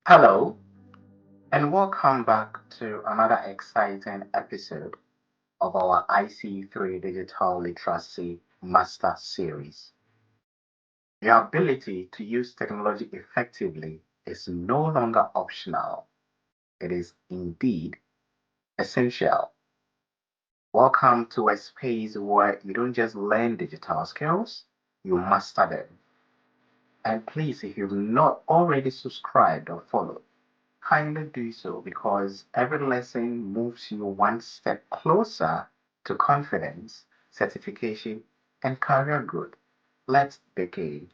Hello, and welcome back to another exciting episode of our IC3 Digital Literacy Master Series. Your ability to use technology effectively is no longer optional, it is indeed essential. Welcome to a space where you don't just learn digital skills, you master them. And please, if you've not already subscribed or followed, kindly do so because every lesson moves you one step closer to confidence, certification, and career growth. Let's begin.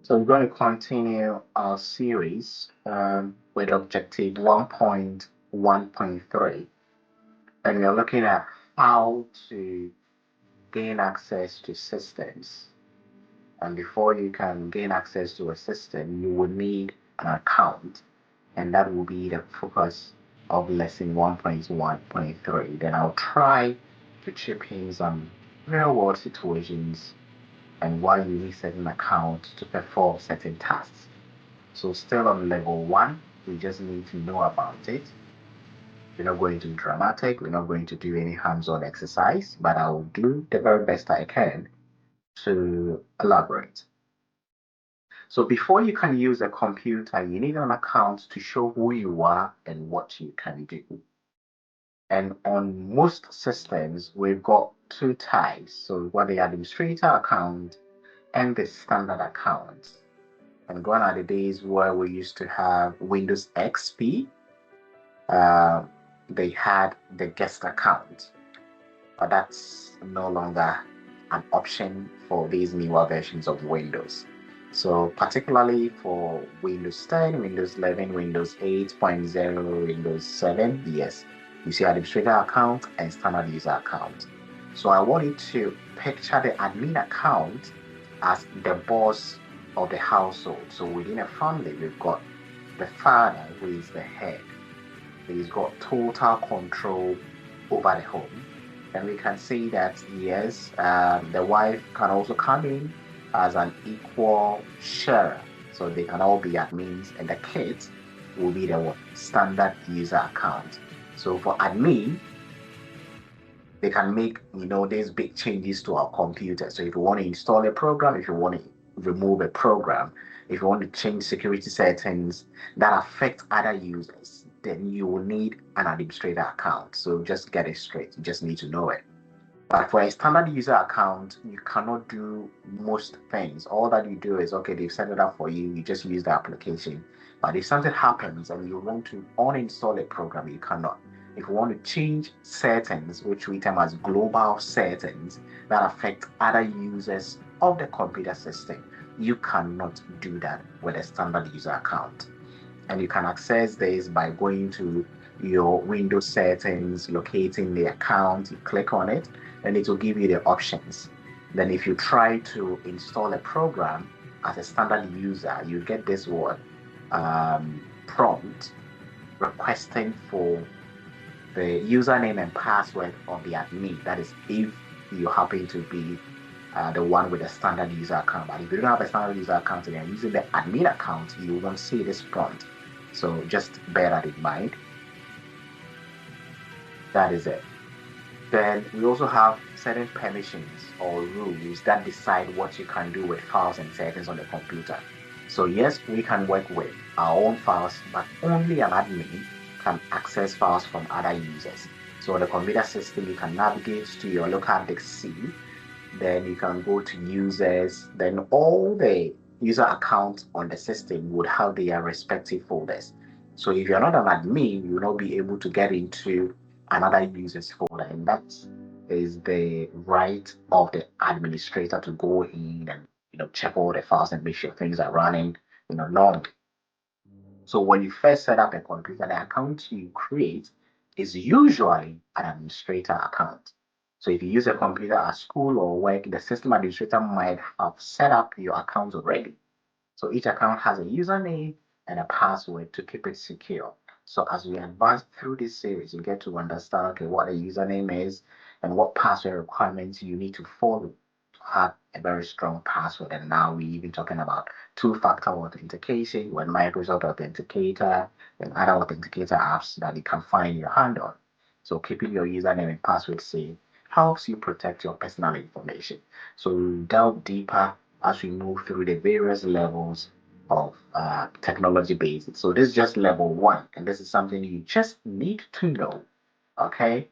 So we're going to continue our series with objective 1.1.3, and we're looking at how to gain access to systems. And before you can gain access to a system, you will need an account, and that will be the focus of lesson 1.1.3. Then I'll try to chip in some real world situations and why you need certain accounts to perform certain tasks. So still on level 1, we just need to know about it. We're not going to be dramatic, we're not going to do any hands-on exercise, but I will do the very best I can to elaborate. So before you can use a computer, you need an account to show who you are and what you can do. And on most systems, we've got two types. So we've got the administrator account and the standard account. And gone are the days where we used to have Windows XP. They had the guest account, but that's no longer an option for these newer versions of Windows. So particularly for Windows 10, Windows 11, Windows 8.0, Windows 7, yes, you see administrator account and standard user account. So I want you to picture the admin account as the boss of the household. So within a family, we've got the father who is the head. He's got total control over the home. And we can see that, yes, the wife can also come in as an equal sharer. So they can all be admins, and the kids will be the standard user account. So for admin, they can make these big changes to our computer. So if you want to install a program, if you want to remove a program, if you want to change security settings that affect other users, then you will need an administrator account. So just get it straight. You just need to know it. But for a standard user account, you cannot do most things. All that you do is, okay, they've set it up for you. You just use the application. But if something happens and you want to uninstall a program, you cannot. If you want to change settings, which we term as global settings that affect other users of the computer system, you cannot do that with a standard user account. And you can access this by going to your Windows settings, locating the account, you click on it, and it will give you the options. Then if you try to install a program as a standard user, you get this word prompt requesting for the username and password of the admin. That is if you happen to be the one with a standard user account. But if you don't have a standard user account and you're using the admin account, you won't see this prompt. So just bear that in mind. That is it. Then we also have certain permissions or rules that decide what you can do with files and settings on the computer. So yes, we can work with our own files, but only an admin can access files from other users. So on the computer system, you can navigate to your local disk C, then you can go to users, then all the user accounts on the system would have their respective folders. So if you're not an admin, you will not be able to get into another user's folder, and that is the right of the administrator to go in and check all the files and make sure things are running normally. So when you first set up a computer, the account you create is usually an administrator account. So if you use a computer at school or work, the system administrator might have set up your account already. So each account has a username and a password to keep it secure. So as we advance through this series, you get to understand, okay, what a username is and what password requirements you need to follow to had a very strong password, and now we're even talking about two-factor authentication with Microsoft Authenticator and other authenticator apps that you can find your hand on. So keeping your username and password safe helps you protect your personal information. So we'll delve deeper as we move through the various levels of technology basics. So this is just level one, and this is something you just need to know. Okay.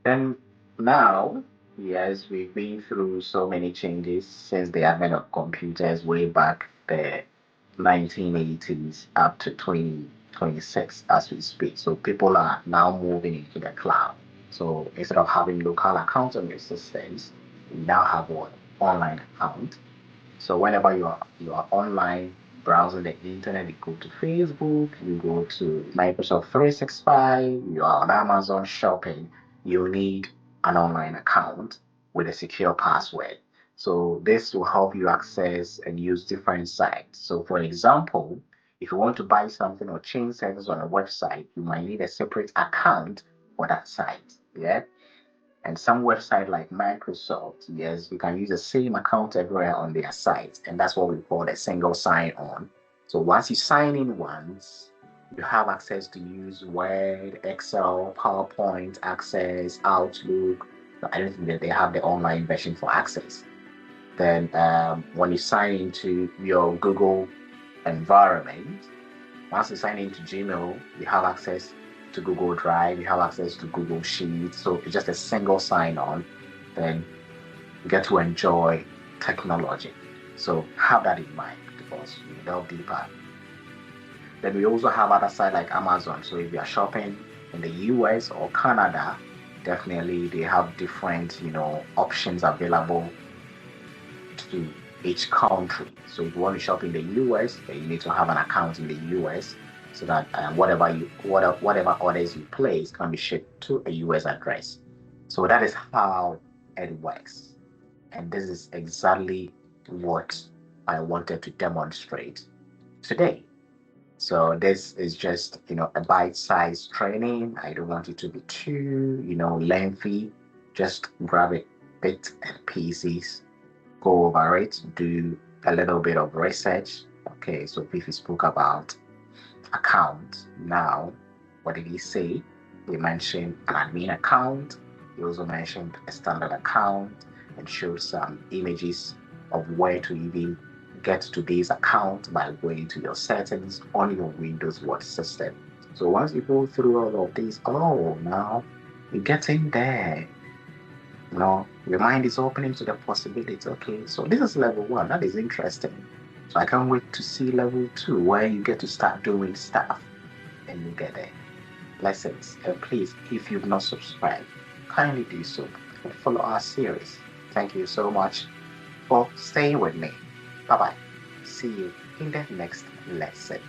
And now, yes, we've been through so many changes since the advent of computers way back the 1980s up to 2026 as we speak. So people are now moving into the cloud. So instead of having local accounts on your systems, you now have one online account. So whenever you are online browsing the internet, you go to Facebook, you go to Microsoft 365, you are on Amazon shopping, you need an online account with a secure password. So this will help you access and use different sites. So for example, if you want to buy something or change settings on a website, you might need a separate account for that site. Yeah. And some website like Microsoft, yes, you can use the same account everywhere on their site. And that's what we call a single sign-on. So once you sign in once, you have access to use Word, Excel, PowerPoint, Access, Outlook. I don't think that they have the online version for Access. Then when you sign into your Google environment, once you sign into Gmail, you have access to Google Drive, you have access to Google Sheets. So it's just a single sign-on. Then you get to enjoy technology. So have that in mind because we delve deeper. Then we also have other sites like Amazon. So if you are shopping in the US or Canada, definitely they have different, options available to each country. So if you want to shop in the US, then you need to have an account in the US so that whatever orders you place can be shipped to a US address. So that is how it works. And this is exactly what I wanted to demonstrate today. So this is just, a bite-sized training. I don't want it to be too, lengthy. Just grab it, bits and pieces, go over it, do a little bit of research. Okay, so Fifi spoke about account. Now, what did he say? He mentioned an admin account. He also mentioned a standard account and showed some images of where to even get to this account by going to your settings on your Windows Watch system. So once you go through all of these, now you're getting there. Your mind is opening to the possibility. Okay, so this is level one. That is interesting. So I can't wait to see level two, where you get to start doing stuff and you get there. Lessons. And please, if you've not subscribed, kindly do so and follow our series. Thank you so much for staying with me. Bye bye. See you in the next lesson.